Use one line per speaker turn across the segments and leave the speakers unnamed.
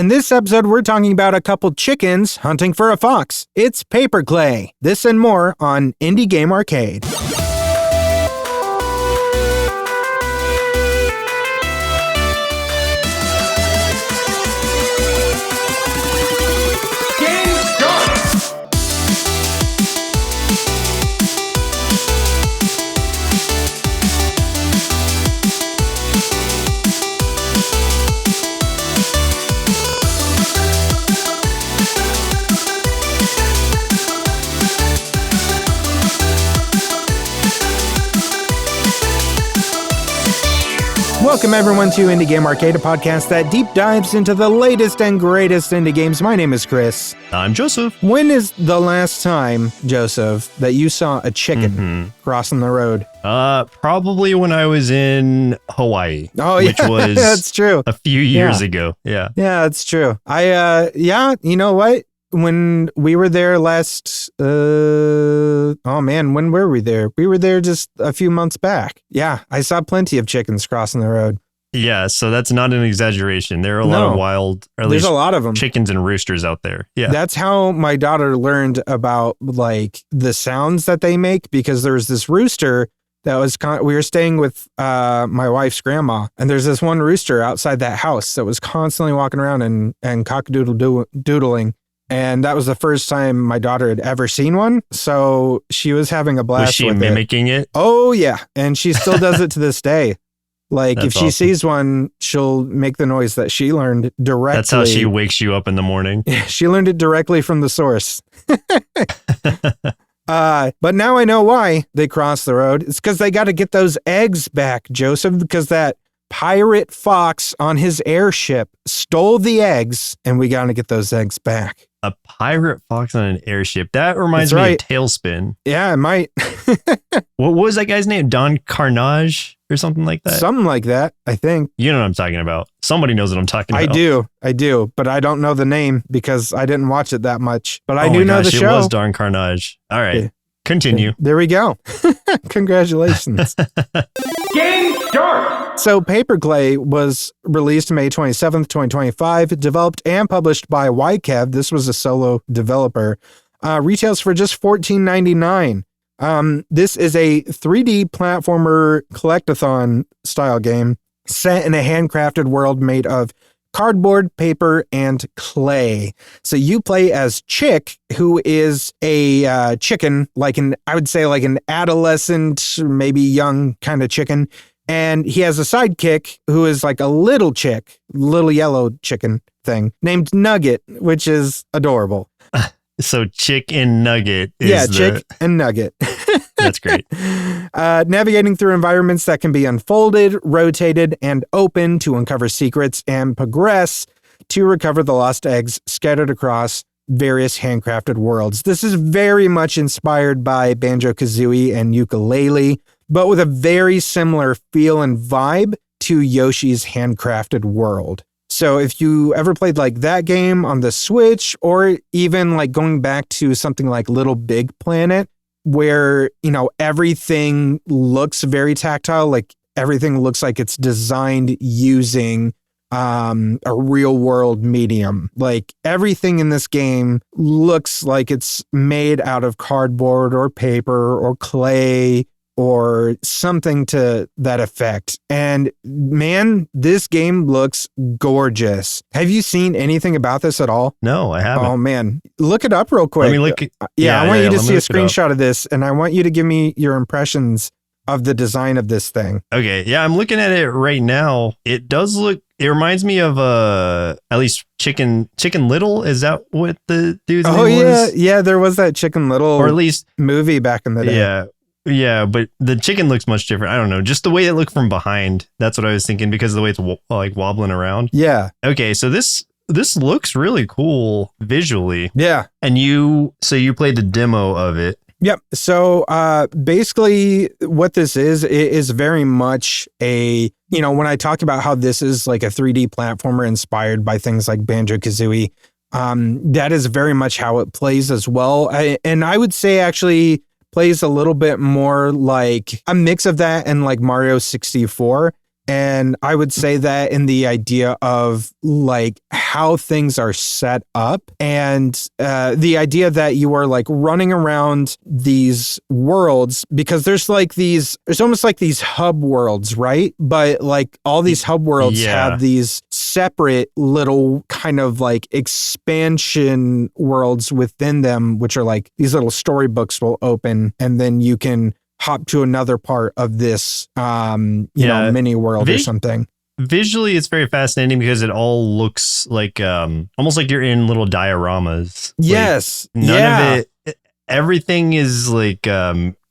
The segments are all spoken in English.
In this episode, we're talking about a couple chickens hunting for a fox. It's PaperKlay. This and more on Indie Game Arcade. Welcome everyone to Indie Game Arcade, a podcast that deep dives into the latest and greatest indie games. My name is Chris.
I'm Joseph.
When is the last time, Joseph, that you saw a chicken crossing the road?
Probably when I was in Hawaii.
Oh, yeah,
which was
that's true.
A few years ago. Yeah.
Yeah, that's true. You know what? When we were there last, when were we there? We were there just a few months back. Yeah, I saw plenty of chickens crossing the road.
Yeah, so that's not an exaggeration. There are a lot of wild, or at least
there's a lot of them,
chickens and roosters out there. Yeah,
that's how my daughter learned about like the sounds that they make, because there was this rooster that was we were staying with my wife's grandma, and there's this one rooster outside that house that was constantly walking around and cock-a-doodle-doodling. And that was the first time my daughter had ever seen one. So she was having a blast with it.
Was she mimicking it?
Oh, yeah. And she still does it to this day. Like,
That's
if she sees one, she'll make the noise that she learned directly.
That's how she wakes you up in the morning.
She learned it directly from the source. But now I know why they crossed the road. It's because they got to get those eggs back, Joseph, because that pirate fox on his airship stole the eggs, and we got to get those eggs back.
A pirate fox on an airship. That reminds me of Tailspin.
Yeah, it might.
What was that guy's name? Don Carnage or something like that?
Something like that, I think.
You know what I'm talking about. Somebody knows what I'm talking about.
I do. But I don't know the name because I didn't watch it that much. But I do know the show.
It was Don Carnage. All right. Yeah. Continue.
There we go. Congratulations.
Game start!
So PaperKlay was released May 27th, 2025, developed and published by YKev. This was a solo developer. Retails for just $14.99. This is a 3D platformer collectathon style game set in a handcrafted world made of cardboard, paper, and clay. So you play as Chick, who is a chicken, I would say like an adolescent, maybe young kind of chicken. And he has a sidekick who is like a little yellow chicken thing named Nugget, which is adorable.
So Chick and Nugget is
Chick and Nugget.
That's great.
Navigating through environments that can be unfolded, rotated, and open to uncover secrets and progress to recover the lost eggs scattered across various handcrafted worlds. This is very much inspired by Banjo-Kazooie and Yooka-Laylee, but with a very similar feel and vibe to Yoshi's handcrafted world. So if you ever played like that game on the Switch, or even like going back to something like Little Big Planet, where, everything looks very tactile, like everything looks like it's designed using a real world medium. Like everything in this game looks like it's made out of cardboard or paper or clay or something to that effect. And man, this game looks gorgeous. Have you seen anything about this at all?
No, I haven't.
Oh man, look it up real quick.
Let me look.
I want you to see a screenshot of this, and I want you to give me your impressions of the design of this thing.
Okay, yeah, I'm looking at it right now. It does look. It reminds me of at least Chicken Little. Is that what the dude's name was?
Yeah. There was that Chicken Little,
or at least
movie back in the day.
Yeah, but the chicken looks much different. I don't know, just the way it looked from behind. That's what I was thinking, because of the way it's like wobbling around.
Yeah.
Okay, so this looks really cool visually.
Yeah.
And you played the demo of it.
Yep. So basically what this is very much when I talked about how this is like a 3D platformer inspired by things like Banjo-Kazooie, that is very much how it plays as well. And I would say actually plays a little bit more like a mix of that and like Mario 64. And I would say that in the idea of like how things are set up and the idea that you are like running around these worlds, because there's almost like these hub worlds, right? But like all these hub worlds have these separate little kind of like expansion worlds within them, which are like these little storybooks will open and then you can hop to another part of this, mini world or something.
Visually, it's very fascinating because it all looks like almost like you're in little dioramas.
Yes.
Like none of it, everything is like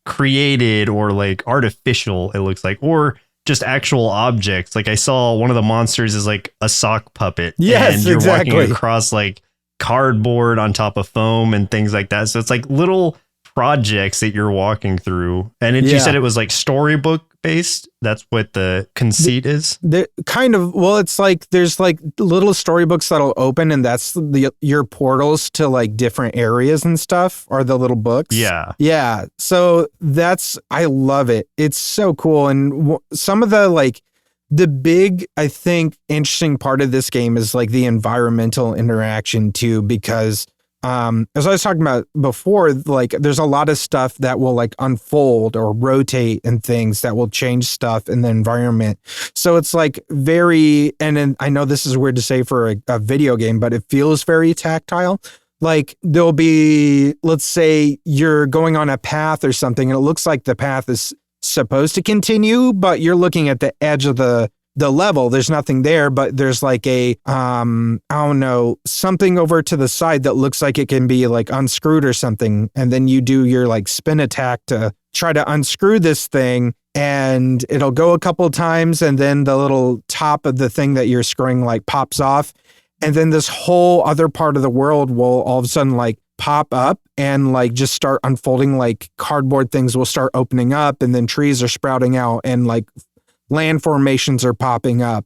created or like artificial, it looks like, or just actual objects. Like I saw one of the monsters is like a sock puppet.
Yes,
and you're
exactly.
walking across like cardboard on top of foam and things like that. So it's like little projects that you're walking through, and you said it was like storybook based. That's what the conceit is.
It's like there's like little storybooks that'll open, and that's your portals to like different areas and stuff are the little books. Yeah. So I love it. It's so cool, and some of the big, I think, interesting part of this game is like the environmental interaction too, because as I was talking about before, like there's a lot of stuff that will like unfold or rotate and things that will change stuff in the environment. So it's like and I know this is weird to say for a video game, but it feels very tactile. Like there'll be, let's say you're going on a path or something and it looks like the path is supposed to continue, but you're looking at the edge of the level. There's nothing there, but there's like a something over to the side that looks like it can be like unscrewed or something, and then you do your like spin attack to try to unscrew this thing, and it'll go a couple of times, and then the little top of the thing that you're screwing like pops off, and then this whole other part of the world will all of a sudden like pop up and like just start unfolding. Like cardboard things will start opening up, and then trees are sprouting out, and like land formations are popping up.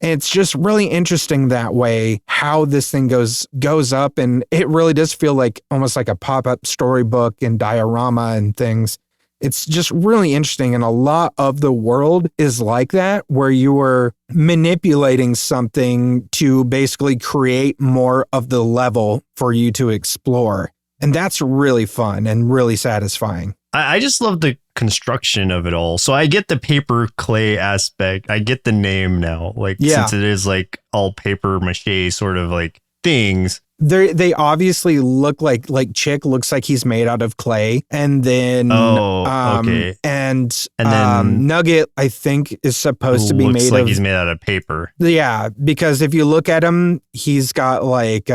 And it's just really interesting that way how this thing goes up, and it really does feel like almost like a pop-up storybook and diorama and things. It's just really interesting, and a lot of the world is like that, where you are manipulating something to basically create more of the level for you to explore. And that's really fun and really satisfying.
I just love the construction of it all. So I get the PaperKlay aspect. I get the name now, since it is like all paper mache sort of like things.
They obviously look like Chick looks like he's made out of clay, and then
okay,
and then Nugget I think is supposed to be made
like
of,
he's made out of paper.
Yeah, because if you look at him, he's got like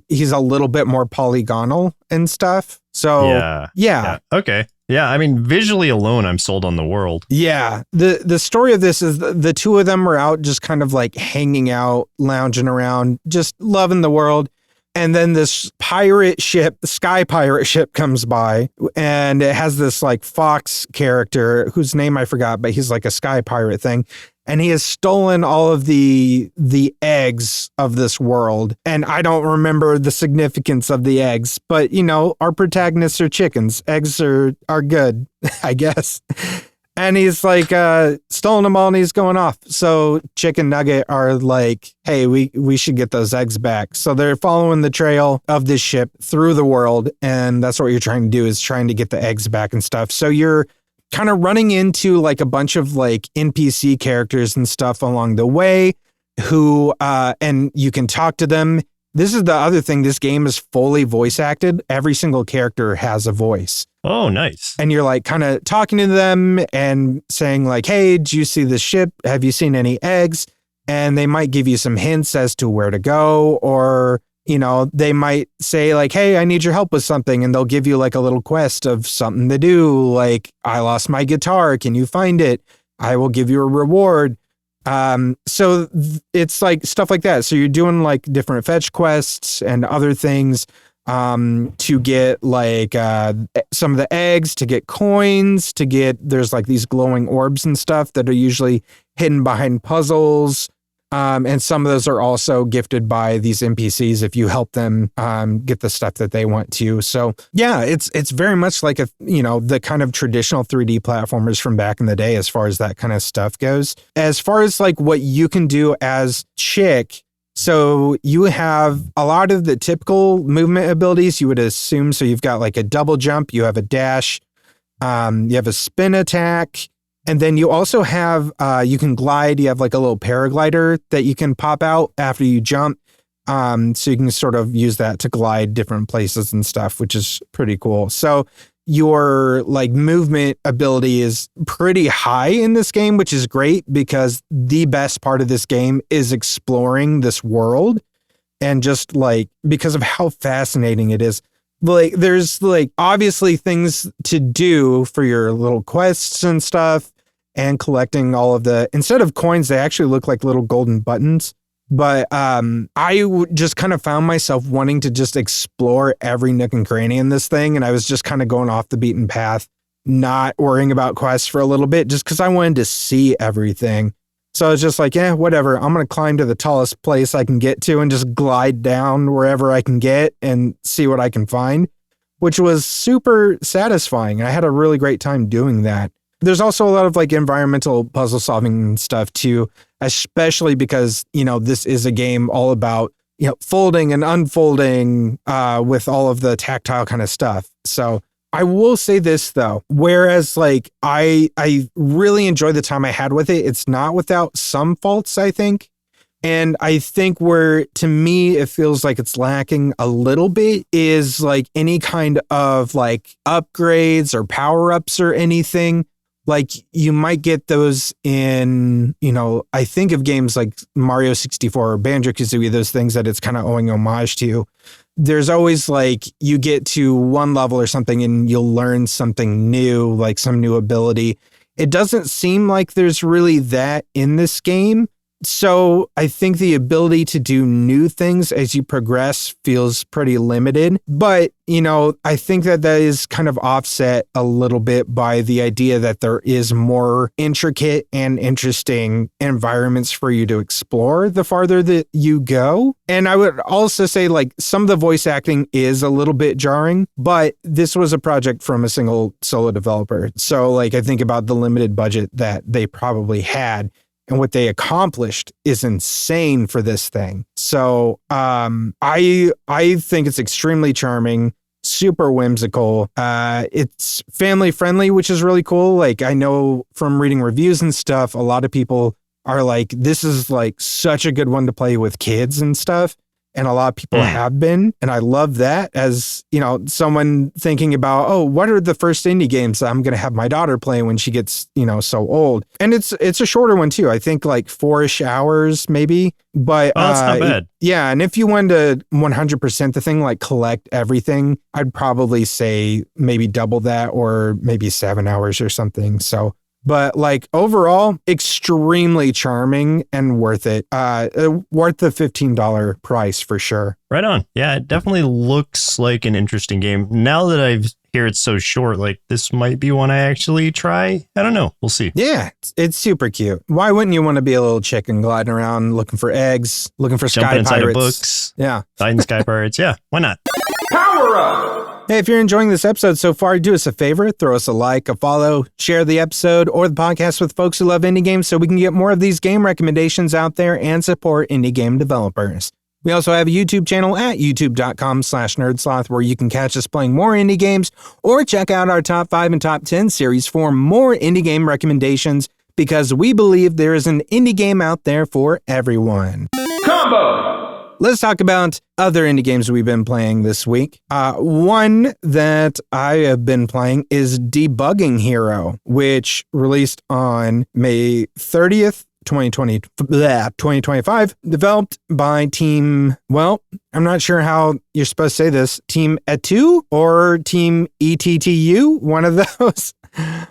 he's a little bit more polygonal and stuff. So yeah.
Okay. Yeah, I mean, visually alone, I'm sold on the world.
Yeah. The story of this is the two of them are out just kind of like hanging out, lounging around, just loving the world. And then this sky pirate ship comes by, and it has this like fox character whose name I forgot, but he's like a sky pirate thing. And he has stolen all of the eggs of this world. And I don't remember the significance of the eggs, but our protagonists are chickens. Eggs are good, I guess. And he's like stolen them all, and he's going off. So Chick and Nugget are like, hey, we should get those eggs back. So they're following the trail of this ship through the world. And that's what you're trying to do, is trying to get the eggs back and stuff. So you're kind of running into like a bunch of like NPC characters and stuff along the way who, and you can talk to them. This is the other thing. This game is fully voice acted. Every single character has a voice.
Oh, nice.
And you're like kind of talking to them and saying like, hey, did you see this ship? Have you seen any eggs? And they might give you some hints as to where to go, or, they might say like, hey, I need your help with something. And they'll give you like a little quest of something to do. Like, I lost my guitar. Can you find it? I will give you a reward. So it's like stuff like that. So you're doing like different fetch quests and other things to get like some of the eggs, to get coins, there's like these glowing orbs and stuff that are usually hidden behind puzzles. And some of those are also gifted by these NPCs if you help them get the stuff that they want to. So yeah, it's very much like the kind of traditional 3D platformers from back in the day as far as that kind of stuff goes. As far as like what you can do as Chick, so you have a lot of the typical movement abilities you would assume. So you've got like a double jump, you have a dash, you have a spin attack. And then you also have, you can glide. You have like a little paraglider that you can pop out after you jump. So you can sort of use that to glide different places and stuff, which is pretty cool. So your like movement ability is pretty high in this game, which is great because the best part of this game is exploring this world. And just like, because of how fascinating it is. Like there's like obviously things to do for your little quests and stuff and collecting all of instead of coins, they actually look like little golden buttons. But just kind of found myself wanting to just explore every nook and cranny in this thing. And I was just kind of going off the beaten path, not worrying about quests for a little bit, just because I wanted to see everything. So I was just like, yeah, whatever. I'm going to climb to the tallest place I can get to and just glide down wherever I can get and see what I can find, which was super satisfying. I had a really great time doing that. There's also a lot of like environmental puzzle solving stuff too, especially because, this is a game all about, folding and unfolding with all of the tactile kind of stuff. So I will say this though, whereas like I really enjoyed the time I had with it, it's not without some faults, I think. And I think where to me it feels like it's lacking a little bit is like any kind of like upgrades or power-ups or anything. Like you might get those in, I think of games like Mario 64 or Banjo-Kazooie, those things that it's kind of owing homage to. There's always like you get to one level or something and you'll learn something new, like some new ability. It doesn't seem like there's really that in this game. So I think the ability to do new things as you progress feels pretty limited. But, I think that is kind of offset a little bit by the idea that there is more intricate and interesting environments for you to explore the farther that you go. And I would also say like some of the voice acting is a little bit jarring, but this was a project from a single solo developer. So like I think about the limited budget that they probably had. And what they accomplished is insane for this thing. So I think it's extremely charming, super whimsical. It's family friendly, which is really cool. Like I know from reading reviews and stuff, a lot of people are like, this is like such a good one to play with kids and stuff. And a lot of people have been. And I love that as, someone thinking about, oh, what are the first indie games that I'm going to have my daughter play when she gets, so old? And it's a shorter one too. I think like 4-ish hours maybe. But
that's not bad.
Yeah. And if you wanted to 100% the thing, like collect everything, I'd probably say maybe double that or maybe 7 hours or something. So. But like overall, extremely charming and worth it. Worth the $15 price for sure.
Right on. Yeah, it definitely looks like an interesting game. Now that I hear it's so short, like this might be one I actually try. I don't know. We'll see.
Yeah, it's super cute. Why wouldn't you want to be a little chicken gliding around looking for eggs, looking for
jumping
sky
inside
pirates?
Of books.
Yeah.
Fighting sky pirates. Yeah, why not?
Power up!
Hey, if you're enjoying this episode so far, do us a favor, throw us a like, a follow, share the episode or the podcast with folks who love indie games so we can get more of these game recommendations out there and support indie game developers. We also have a YouTube channel at youtube.com/nerdsloth where you can catch us playing more indie games or check out our top 5 and top 10 series for more indie game recommendations because we believe there is an indie game out there for everyone.
Combo!
Let's talk about other indie games we've been playing this week. One that I have been playing is Debugging Hero, which released on May 30th, 2025, developed by Team, well, I'm not sure how you're supposed to say this, Team Etu or Team ETTU, one of those.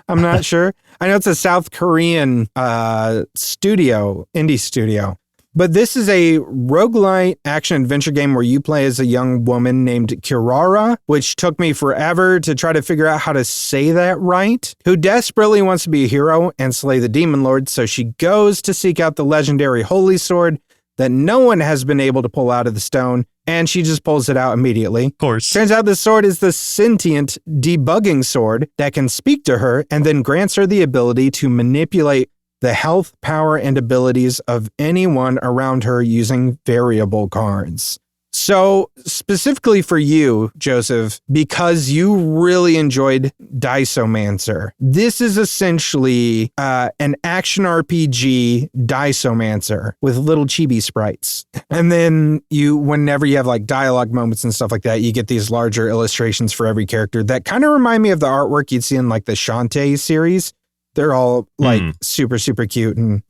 I'm not sure. I know it's a South Korean indie studio. But this is a roguelite action-adventure game where you play as a young woman named Kirara, which took me forever to try to figure out how to say that right, who desperately wants to be a hero and slay the demon lord, so she goes to seek out the legendary holy sword that no one has been able to pull out of the stone, and she just pulls it out immediately.
Of course.
Turns out this sword is the sentient debugging sword that can speak to her and then grants her the ability to manipulate the health, power, and abilities of anyone around her using variable cards. So specifically for you, Joseph, because you really enjoyed Diceomancer, this is essentially an action RPG Diceomancer with little chibi sprites. And then whenever you have like dialogue moments and stuff like that, you get these larger illustrations for every character that kind of remind me of the artwork you'd see in like the Shantae series. They're all like super, super cute and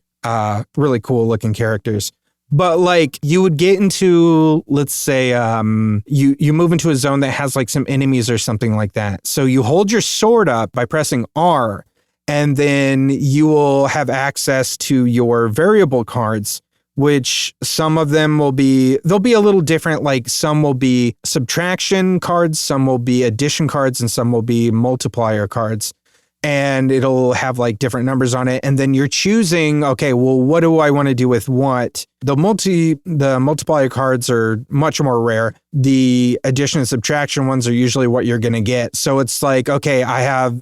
really cool looking characters. But like you would get into, let's say, you move into a zone that has like some enemies or something like that. So you hold your sword up by pressing R, and then you will have access to your variable cards, which some of them they'll be a little different. Like some will be subtraction cards, some will be addition cards, and some will be multiplier cards. And it'll have like different numbers on it. And then you're choosing, okay, well, what do I want to do with what? The multiplier cards are much more rare. The addition and subtraction ones are usually what you're going to get. So it's like, okay, I have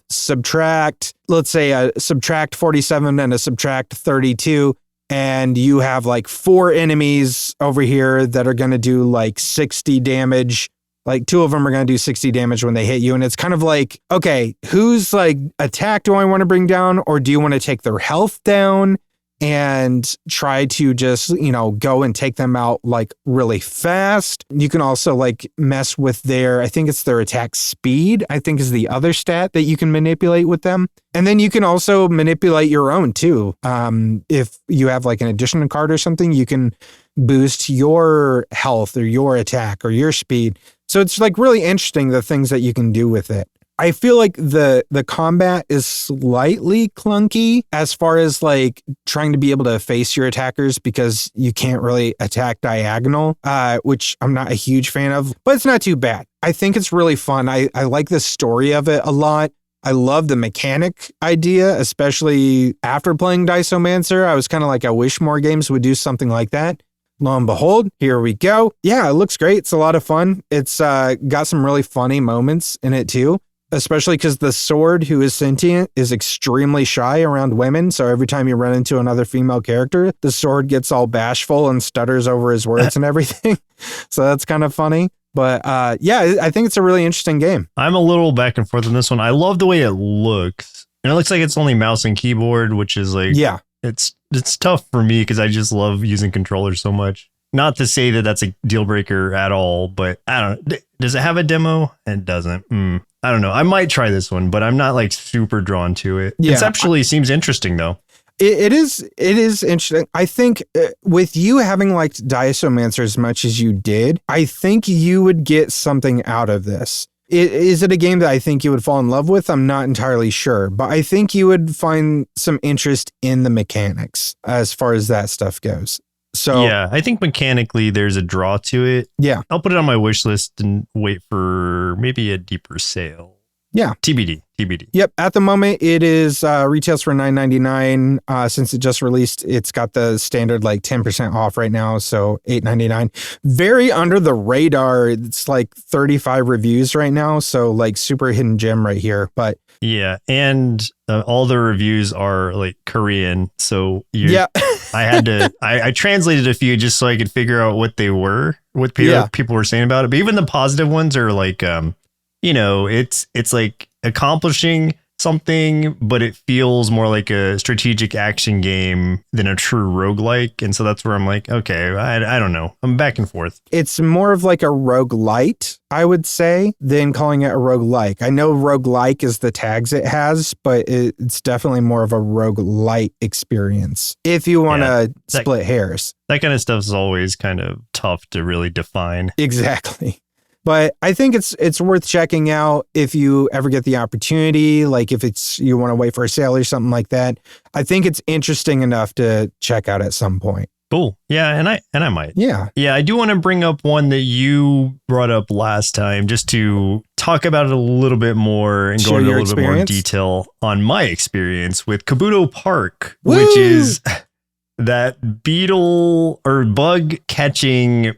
let's say a subtract 47 and a subtract 32. And you have like 4 enemies over here that are going to do like 60 damage. Like 2 of them are going to do 60 damage when they hit you. And it's kind of like, okay, whose like attack do I want to bring down? Or do you want to take their health down and try to just, go and take them out like really fast? You can also like mess with I think it's their attack speed, I think is the other stat that you can manipulate with them. And then you can also manipulate your own too. If you have like an addition card or something, you can boost your health or your attack or your speed. So it's like really interesting the things that you can do with it. I feel like the combat is slightly clunky as far as like trying to be able to face your attackers because you can't really attack diagonal, which I'm not a huge fan of, but it's not too bad. I think it's really fun. I like the story of it a lot. I love the mechanic idea, especially after playing Diceomancer. I was kind of like, I wish more games would do something like that. Lo and behold, here we go. Yeah, it looks great. It's a lot of fun. It's got some really funny moments in it too, especially because the sword, who is sentient, is extremely shy around women. So every time you run into another female character, the sword gets all bashful and stutters over his words and everything. So that's kind of funny. But yeah, I think it's a really interesting game.
I'm a little back and forth on this one. I love the way it looks. And it looks like it's only mouse and keyboard, which is like, yeah, it's tough for me because I just love using controllers so much. Not to say that that's a deal breaker at all, but I don't know. Does it have a demo? It doesn't. I don't know. I might try this one, but I'm not like super drawn to it. Yeah. Conceptually seems interesting though.
It is interesting. I think with you having liked Diceomancer as much as you did, I think you would get something out of this. Is it a game that I think you would fall in love with? I'm not entirely sure, but I think you would find some interest in the mechanics as far as that stuff goes. So
yeah, I think mechanically there's a draw to it.
Yeah.
I'll put it on my wish list and wait for maybe a deeper sale.
Yeah.
TBD.
Yep. At the moment, it is retails for $9.99. Since it just released, it's got the standard like 10% off right now. So $8.99. Very under the radar. It's like 35 reviews right now. So like super hidden gem right here. But
yeah. And all the reviews are like Korean. So
yeah.
I translated a few just so I could figure out what they were, what people were saying about it. But even the positive ones are like, it's like accomplishing something, but it feels more like a strategic action game than a true roguelike. And so that's where I'm like, okay, I don't know. I'm back and forth.
It's more of like a roguelite, I would say, than calling it a roguelike. I know roguelike is the tags it has, but it's definitely more of a roguelite experience if you want to split hairs.
That kind of stuff is always kind of tough to really define.
Exactly. But I think it's worth checking out if you ever get the opportunity, like if you want to wait for a sale or something like that. I think it's interesting enough to check out at some point.
Cool. Yeah, and I might.
Yeah.
Yeah, I do want to bring up one that you brought up last time just to talk about it a little bit more and go into a little bit more detail on my experience with Kabuto Park,
Woo!
Which is that beetle or bug catching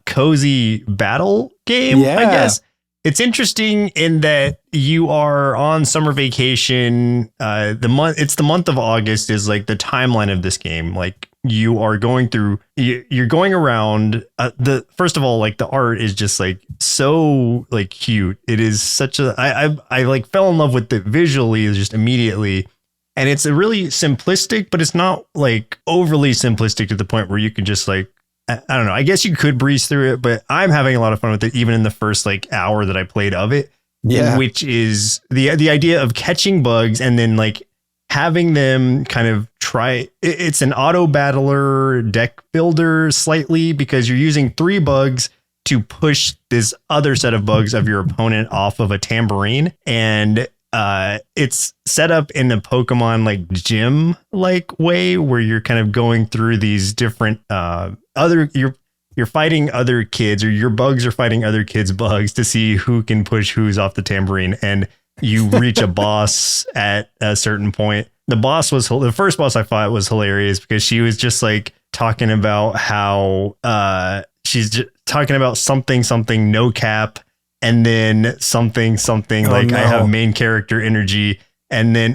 cozy battle game,
Yeah.
I guess. It's interesting in that you are on summer vacation. It's the month of August is like the timeline of this game. Like you are going through, you're going around. First of all, like the art is just like so like cute. It is such a I like fell in love with it visually just immediately. And it's a really simplistic, but it's not like overly simplistic to the point where you can just like, I don't know. I guess you could breeze through it, but I'm having a lot of fun with it, even in the first like hour that I played of it.
Yeah.
Which is the idea of catching bugs and then like having them kind of try. It's an auto battler deck builder slightly because you're using 3 bugs to push this other set of bugs of your opponent off of a tambourine. And it's set up in a Pokemon like gym like way where you're kind of going through these different you're fighting other kids, or your bugs are fighting other kids' bugs to see who can push who's off the tambourine. And you reach a boss at a certain point. The first boss I fought was hilarious because she was just like talking about how she's just talking about something no cap. And then something like no. I have main character energy. And then,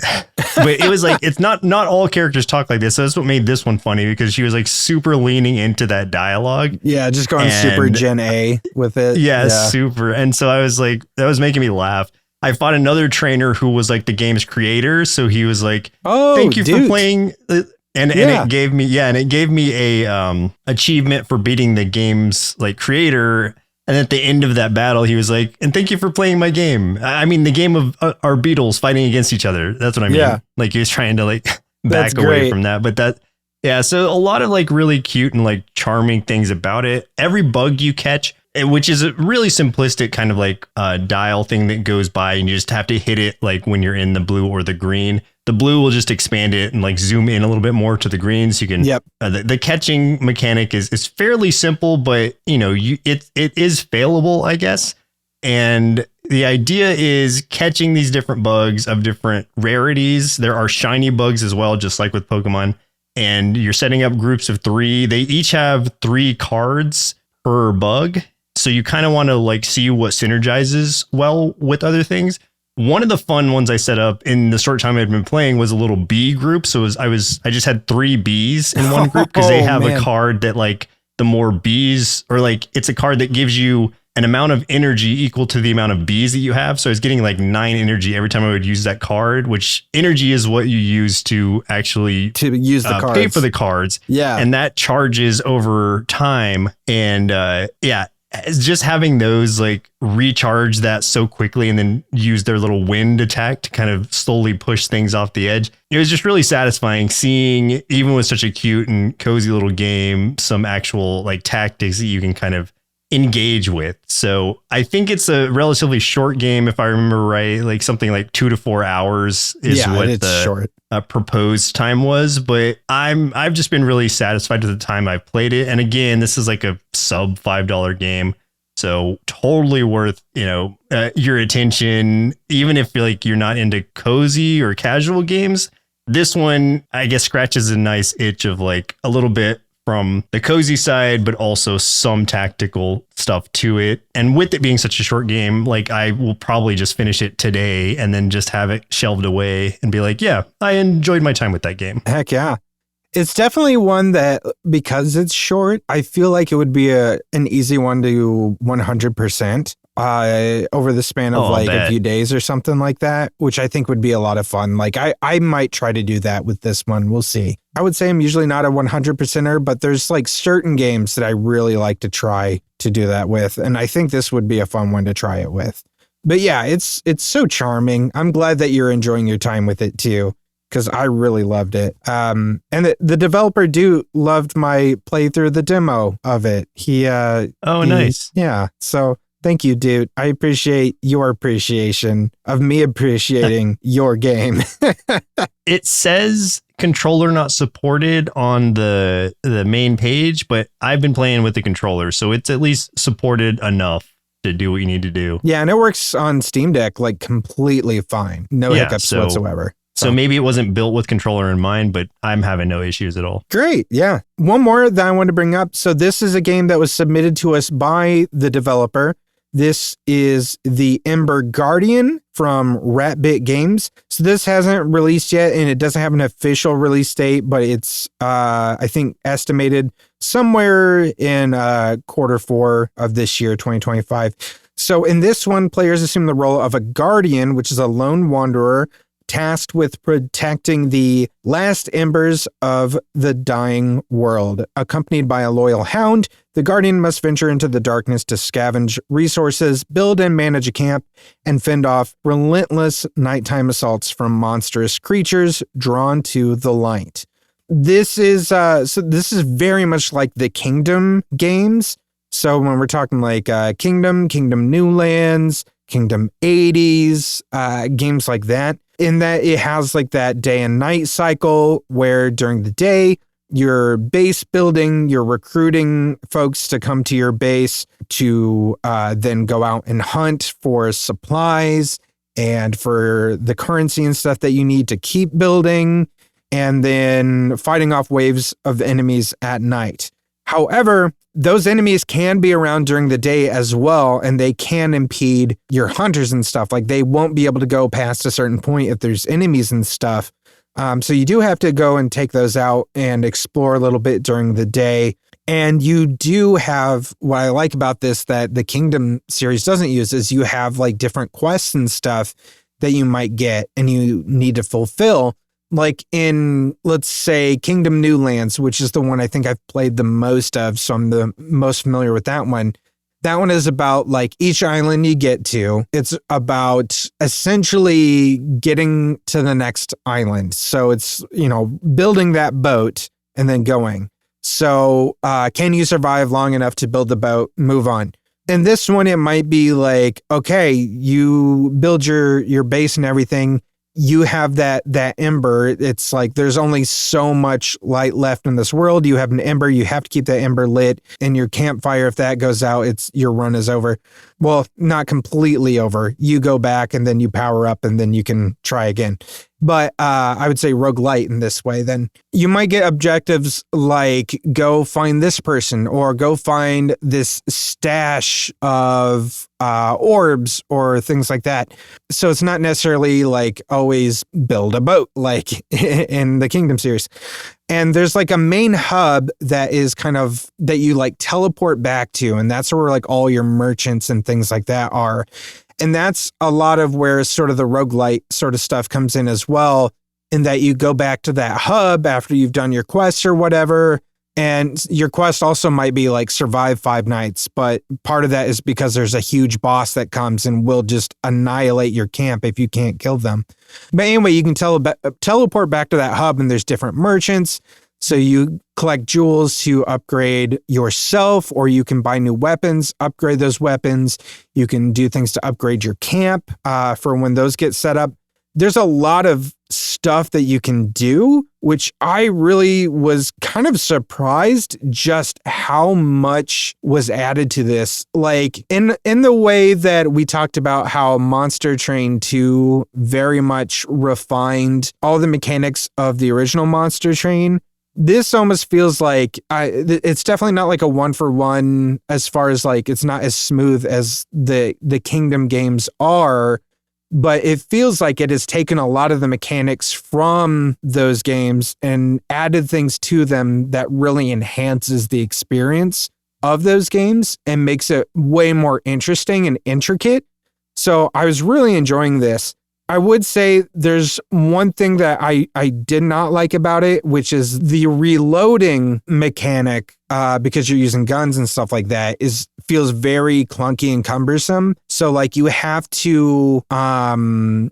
but it was like, it's not all characters talk like this. So that's what made this one funny because she was like super leaning into that dialogue.
Yeah. Just going super Gen A with it.
Yeah, super. And so I was like, that was making me laugh. I fought another trainer who was like the game's creator. So he was like, oh, thank you for playing. And it gave me a achievement for beating the game's like creator. And at the end of that battle, he was like, and thank you for playing my game. I mean, the game of our Beatles fighting against each other. That's what I mean. Yeah. Like he was trying to like back away from that. But so a lot of like really cute and like charming things about it. Every bug you catch, which is a really simplistic kind of like dial thing that goes by and you just have to hit it like when you're in the blue or the green. The blue will just expand it and like zoom in a little bit more to the green. So you can, the catching mechanic is fairly simple, but you know, it is failable, I guess. And the idea is catching these different bugs of different rarities. There are shiny bugs as well, just like with Pokemon. And you're setting up groups of 3. They each have 3 cards per bug. So you kind of want to like see what synergizes well with other things. One of the fun ones I set up in the short time I'd been playing was a little bee group. So I just had 3 bees in one group because they have a card that like the more bees, or like it's a card that gives you an amount of energy equal to the amount of bees that you have. So I was getting like 9 energy every time I would use that card, which energy is what you use to actually
use the cards.
Pay for the cards.
Yeah.
And that charges over time. And it's just having those like recharge that so quickly and then use their little wind attack to kind of slowly push things off the edge. It was just really satisfying seeing, even with such a cute and cozy little game, some actual like tactics that you can kind of engage with. So I think it's a relatively short game, if I remember right, like something like 2 to 4 hours is what the short proposed time was. But I've just been really satisfied with the time I've played it. And again, this is like a sub $5 game, so totally worth your attention. Even if like you're not into cozy or casual games, this one I guess scratches a nice itch of like a little bit from the cozy side, but also some tactical stuff to it. And with it being such a short game, like I will probably just finish it today and then just have it shelved away and be like, yeah, I enjoyed my time with that game.
Heck yeah. It's definitely one that, because it's short, I feel like it would be an easy one to 100% over the span of a few days or something like that, which I think would be a lot of fun. Like I might try to do that with this one. We'll see. I would say I'm usually not a 100%er, but there's like certain games that I really like to try to do that with. And I think this would be a fun one to try it with. But yeah, it's so charming. I'm glad that you're enjoying your time with it too, because I really loved it. And the developer loved my playthrough, the demo of it. Nice. Yeah. So Thank you, dude. I appreciate your appreciation of me appreciating your game.
It says controller not supported on the main page, but I've been playing with the controller, so it's at least supported enough to do what you need to do.
Yeah, and it works on Steam Deck like completely fine. No hiccups whatsoever.
So maybe it wasn't built with controller in mind, but I'm having no issues at all.
Great. Yeah. One more that I want to bring up. So this is a game that was submitted to us by the developer. This is the Ember Guardian from Ratbit Games. So this hasn't released yet, and it doesn't have an official release date, but it's, I think, estimated somewhere in Q4 of this year, 2025. So in this one, players assume the role of a guardian, which is a lone wanderer, tasked with protecting the last embers of the dying world. Accompanied by a loyal hound, the Guardian must venture into the darkness to scavenge resources, build and manage a camp, and fend off relentless nighttime assaults from monstrous creatures drawn to the light. This is this is very much like the Kingdom games. So when we're talking like Kingdom New Lands, Kingdom 80s, games like that, in that it has like that day and night cycle where during the day you're base building, you're recruiting folks to come to your base to then go out and hunt for supplies and for the currency and stuff that you need to keep building, and then fighting off waves of enemies at night. However, those enemies can be around during the day as well, and they can impede your hunters and stuff. Like, they won't be able to go past a certain point if there's enemies and stuff. So you do have to go and take those out and explore a little bit during the day. And you do have, what I like about this that the Kingdom series doesn't use, is you have like different quests and stuff that you might get and you need to fulfill. Like in, let's say, Kingdom New Lands, which is the one I think I've played the most of, so I'm the most familiar with that one. That one is about like each island you get to. It's about essentially getting to the next island. So it's, building that boat and then going. So can you survive long enough to build the boat, move on? In this one, it might be like, okay, you build your base and everything. You have that ember. It's like there's only so much light left in this world. You have an ember. You have to keep that ember lit. And your campfire, if that goes out, your run is over. Well, not completely over. You go back and then you power up and then you can try again. But I would say roguelite in this way. Then you might get objectives like go find this person or go find this stash of orbs or things like that. So it's not necessarily like always build a boat like in the Kingdom series. And there's like a main hub that is kind of that you like teleport back to. And that's where like all your merchants and things like that are. And that's a lot of where sort of the roguelite sort of stuff comes in as well, in that you go back to that hub after you've done your quests or whatever. And your quest also might be like survive 5 nights. But part of that is because there's a huge boss that comes and will just annihilate your camp if you can't kill them. But anyway, you can teleport back to that hub and there's different merchants. So you collect jewels to upgrade yourself, or you can buy new weapons, upgrade those weapons. You can do things to upgrade your camp for when those get set up. There's a lot of stuff that you can do, which I really was kind of surprised just how much was added to this. Like in the way that we talked about how Monster Train 2 very much refined all the mechanics of the original Monster Train. This almost feels like it's definitely not like a 1-for-1 as far as like it's not as smooth as the Kingdom games are, but it feels like it has taken a lot of the mechanics from those games and added things to them that really enhances the experience of those games and makes it way more interesting and intricate. So I was really enjoying this. I would say there's one thing that I did not like about it, which is the reloading mechanic, because you're using guns and stuff like that, feels very clunky and cumbersome. So like you have to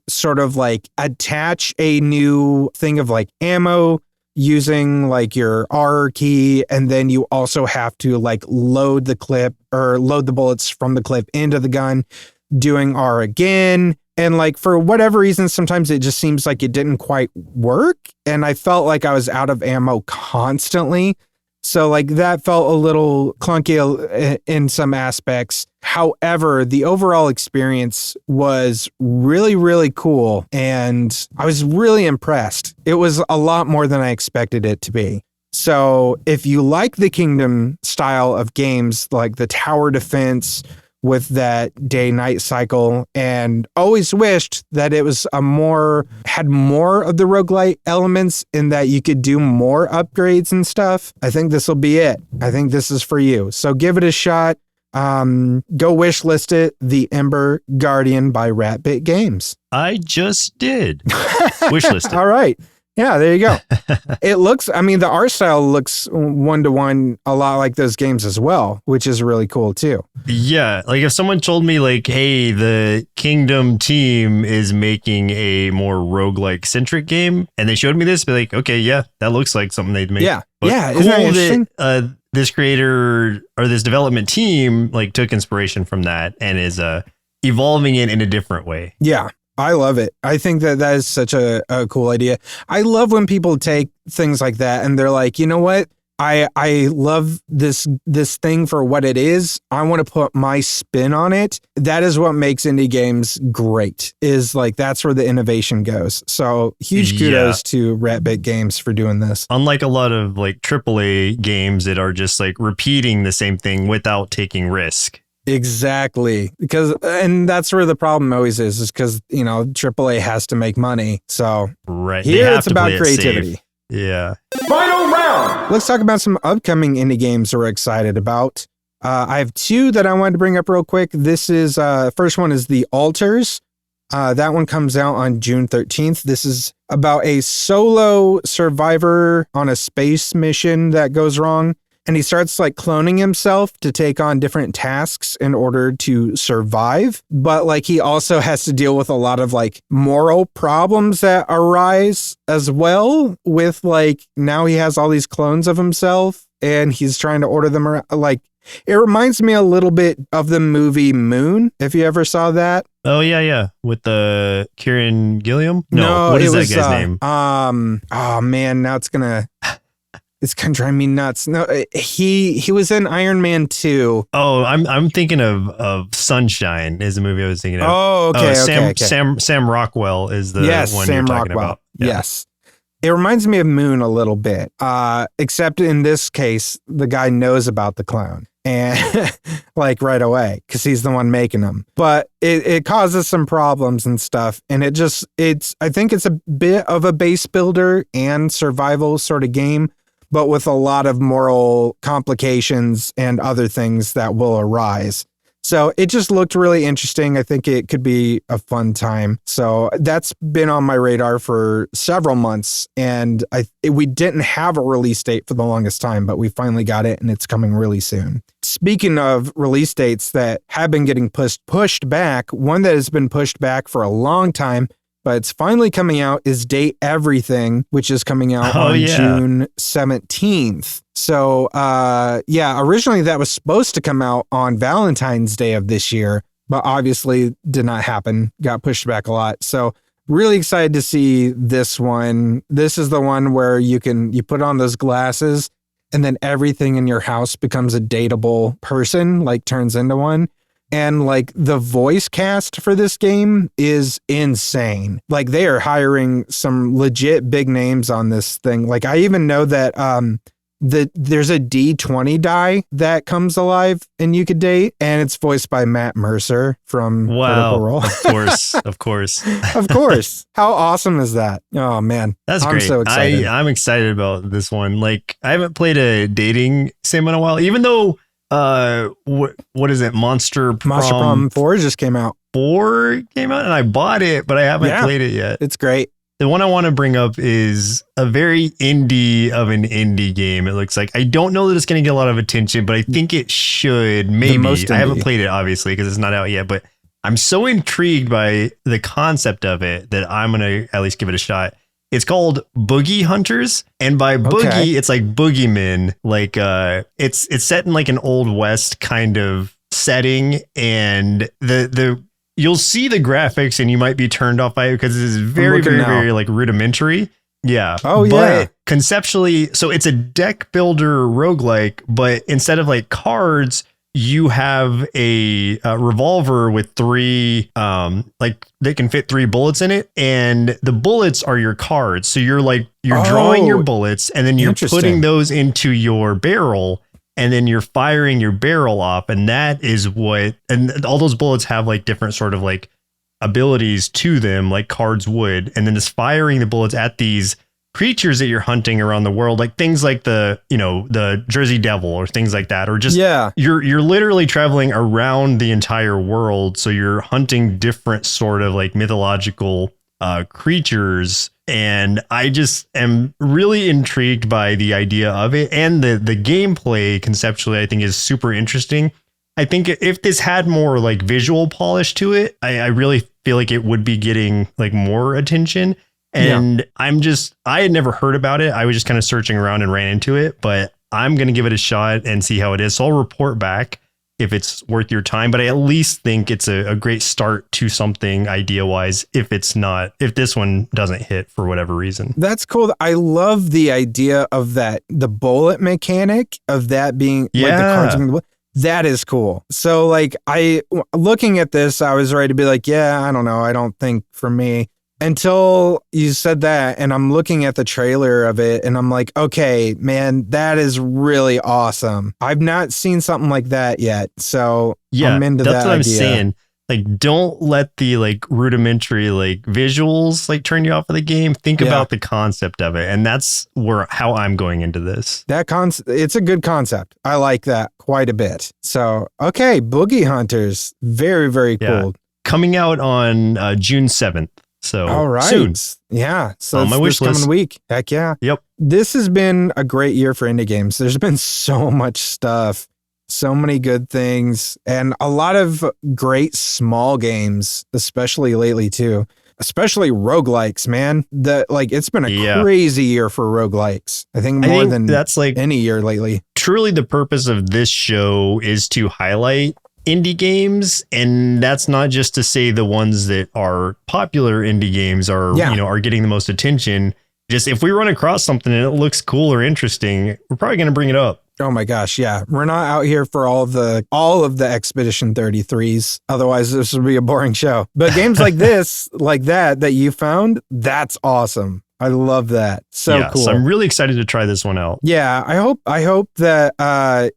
sort of like attach a new thing of like ammo. using like your R key, and then you also have to like load the clip or load the bullets from the clip into the gun, doing R again. And like for whatever reason, sometimes it just seems like it didn't quite work. And I felt like I was out of ammo constantly. So like that felt a little clunky in some aspects. However, the overall experience was really, really cool. And I was really impressed. It was a lot more than I expected it to be. So if you like the Kingdom style of games, like the tower defense with that day-night cycle, and always wished that it was had more of the roguelite elements in that you could do more upgrades and stuff, I think this will be it. I think this is for you. So give it a shot. Go wish list it, The Ember Guardian by Ratbit Games.
I just did. Wish list it.
All right. Yeah, there you go. It looks, I mean, the art style looks one-to-one a lot like those games as well, which is really cool too.
Yeah, like if someone told me like, hey, the Kingdom team is making a more roguelike centric game, and they showed me this, be like, okay, yeah, that looks like something they'd make.
Yeah,
but
yeah,
cool
isn't that interesting?
This creator or this development team like took inspiration from that and is evolving it in a different way.
Yeah. I love it. I think that is such a cool idea. I love when people take things like that and they're like, you know what? I love this thing for what it is. I want to put my spin on it. That is what makes indie games great, is like that's where the innovation goes. So huge kudos to Ratbit Games for doing this.
Unlike a lot of like AAA games that are just like repeating the same thing without taking risk.
Exactly. And that's where the problem always is because, you know, AAA has to make money. So
right.
Here it's about creativity.
Yeah.
Final round.
Let's talk about some upcoming indie games we're excited about. I have two that I wanted to bring up real quick. This is, first one is The Alters. That one comes out on June 13th. This is about a solo survivor on a space mission that goes wrong. And he starts like cloning himself to take on different tasks in order to survive. But like he also has to deal with a lot of like moral problems that arise as well with like now he has all these clones of himself and he's trying to order them around. Like it reminds me a little bit of the movie Moon, if you ever saw that.
Oh, yeah, yeah. With the Kieran Gilliam? No, what is that guy's name?
Oh man, now it's gonna drive me nuts. No, he was in Iron Man 2.
Oh, I'm thinking of Sunshine is the movie I was thinking of.
Oh, okay.
Sam Rockwell is the one you're talking about.
Yeah. Yes. It reminds me of Moon a little bit, except in this case, the guy knows about the clone and like right away because he's the one making them. But it causes some problems and stuff. And I think it's a bit of a base builder and survival sort of game, but with a lot of moral complications and other things that will arise. So it just looked really interesting. I think it could be a fun time. So that's been on my radar for several months. And we didn't have a release date for the longest time, but we finally got it and it's coming really soon. Speaking of release dates that have been getting pushed back, one that has been pushed back for a long time, but it's finally coming out, is Date Everything, which is coming out on June 17th. So, originally that was supposed to come out on Valentine's Day of this year, but obviously did not happen, got pushed back a lot. So really excited to see this one. This is the one where you put on those glasses and then everything in your house becomes a dateable person, like turns into one. And like the voice cast for this game is insane. Like they are hiring some legit big names on this thing. Like I even know that there's a D20 die that comes alive and you could date, and it's voiced by Matt Mercer from Critical Role.
Of course.
Of course. How awesome is that? Oh man.
That's great.
I'm so excited.
I'm excited about this one. Like I haven't played a dating sim in a while, even though what is it? Monster Prom
4 just came out.
4 came out and I bought it, but I haven't played it yet.
It's great.
The one I want to bring up is a very indie of an indie game. It looks like, I don't know that it's going to get a lot of attention, but I think it should. Maybe. I haven't played it obviously because it's not out yet, but I'm so intrigued by the concept of it that I'm going to at least give it a shot. It's called Boogey Hunters, and by boogie, it's like boogeymen. Like it's set in like an Old West kind of setting, and the you'll see the graphics, and you might be turned off by it because it is very like rudimentary. Yeah.
Oh yeah.
But conceptually, so it's a deck builder roguelike, but instead of like cards, you have a revolver with 3 like they can fit 3 bullets in it, and the bullets are your cards. So you're drawing your bullets, and then you're putting those into your barrel, and then you're firing your barrel off, and that is and all those bullets have like different sort of like abilities to them, like cards would, and then just firing the bullets at these creatures that you're hunting around the world, like things like the Jersey Devil or things like that, or just you're literally traveling around the entire world. So you're hunting different sort of like mythological creatures, and I just am really intrigued by the idea of it, and the gameplay conceptually I think is super interesting. I think if this had more like visual polish to it, I really feel like it would be getting like more attention. And I had never heard about it. I was just kind of searching around and ran into it, but I'm going to give it a shot and see how it is. So I'll report back if it's worth your time, but I at least think it's a great start to something idea wise. If this one doesn't hit for whatever reason. That's
cool. I love the idea of that, the bullet mechanic of that being like the cards. That is cool. So like looking at this, I was ready to be like, yeah, I don't know. I don't think for me. Until you said that, and I'm looking at the trailer of it, and I'm like, okay, man, that is really awesome. I've not seen something like that yet, so I'm into that. That's what I'm saying.
Like, don't let the like rudimentary like visuals like turn you off of the game. Think about the concept of it, and that's how I'm going into this.
It's a good concept. I like that quite a bit. So, okay, Boogey Hunters, very very cool.
Coming out on June 7th. So
all right.
Soon.
Yeah. So
on my wish list.
Coming week. Heck yeah.
Yep.
This has been a great year for indie games. There's been so much stuff, so many good things, and a lot of great small games, especially lately too. Especially roguelikes, man. It's been a crazy year for roguelikes. I think more than that's like any year lately.
Truly the purpose of this show is to highlight indie games, and that's not just to say the ones that are popular indie games are getting the most attention. Just if we run across something and it looks cool or interesting, we're probably going to bring it up.
Oh my gosh, yeah. We're not out here for all of the Expedition 33s. Otherwise this would be a boring show. But games like this, like that you found, that's awesome. I love that. So cool.
So I'm really excited to try this one out.
Yeah, I hope that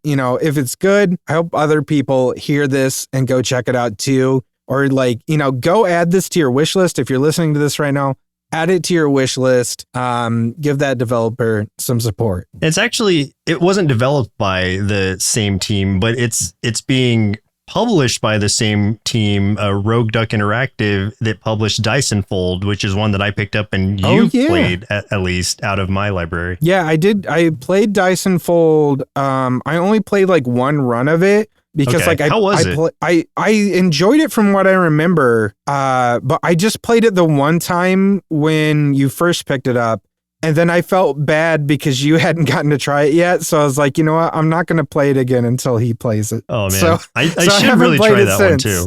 if it's good, I hope other people hear this and go check it out too. Or go add this to your wish list. If you're listening to this right now, add it to your wish list. Give that developer some support.
It wasn't developed by the same team, but it's being published by the same team, Rogue Duck Interactive, that published Dyson Fold, which is one that I picked up and you played at least out of my library.
Yeah, I did. I played Dyson Fold. I only played like one run of it because
how was it?
I enjoyed it from what I remember. But I just played it the one time when you first picked it up. And then I felt bad because you hadn't gotten to try it yet. So I was like, you know what? I'm not going to play it again until he plays it.
Oh, man. I should really try that one, too.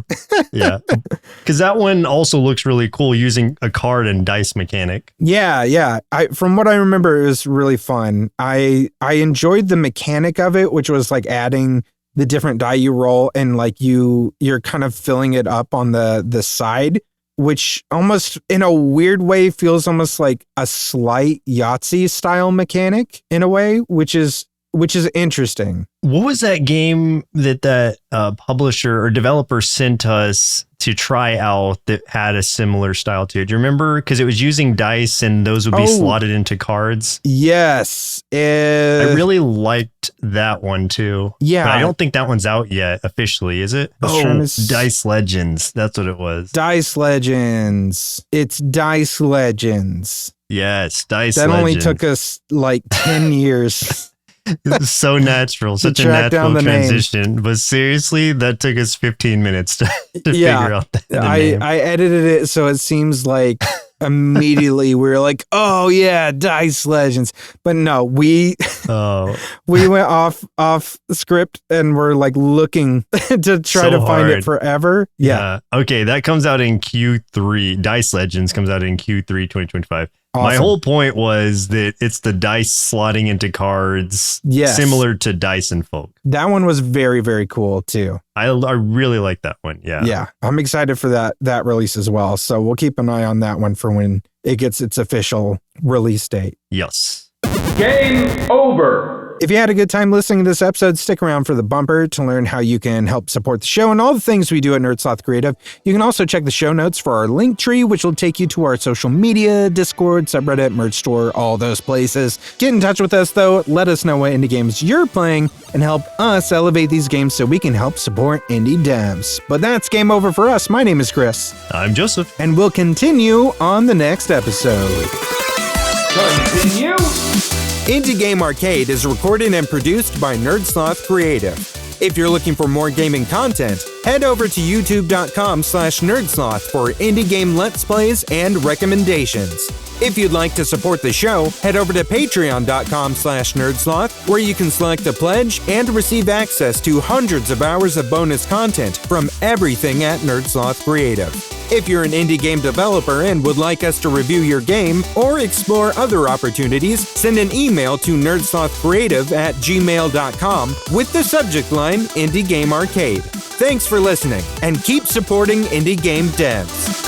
Yeah. Because that one also looks really cool using a card and dice mechanic.
Yeah. From what I remember, it was really fun. I enjoyed the mechanic of it, which was like adding the different die you roll and like you're kind of filling it up on the side, which almost in a weird way feels almost like a slight Yahtzee style mechanic in a way, which is interesting.
What was that game that publisher or developer sent us to try out that had a similar style to it? Do you remember? Because it was using dice and those would be slotted into cards.
Yes.
I really liked that one too.
Yeah.
But I don't think that one's out yet officially, is it? Dice Legends. That's what it was.
Dice Legends. It's Dice Legends.
Yes, Dice Legends.
That only took us like 10 years.
So natural, such a natural transition. But seriously, that took us 15 minutes to figure out the name.
I edited it so it seems like immediately we were like, oh yeah, Dice Legends. But no, we went off script and we're like looking to try to find it forever. Yeah.
Okay, that comes out in Q3. Dice Legends comes out in Q3 2025.
Awesome.
My whole point was that it's the dice slotting into cards, similar to Dice and Folk.
That one was very, very cool too.
I really like that one. Yeah.
Yeah. I'm excited for that release as well. So we'll keep an eye on that one for when it gets its official release date.
Yes.
Game over.
If you had a good time listening to this episode, stick around for the bumper to learn how you can help support the show and all the things we do at Sloth Creative. You can also check the show notes for our link tree, which will take you to our social media, Discord, subreddit, merch store, all those places. Get in touch with us, though. Let us know what indie games you're playing and help us elevate these games so we can help support indie devs. But that's game over for us. My name is Chris.
I'm Joseph.
And we'll continue on the next episode.
Continue.
Indie Game Arcade is recorded and produced by Sloth Creative. If you're looking for more gaming content, head over to youtube.com/nerdsloth for indie game let's plays and recommendations. If you'd like to support the show, head over to patreon.com/nerdsloth, where you can select a pledge and receive access to hundreds of hours of bonus content from everything at Sloth Creative. If you're an indie game developer and would like us to review your game or explore other opportunities, send an email to nerdslothcreative@gmail.com with the subject line Indie Game Arcade. Thanks for listening, and keep supporting indie game devs.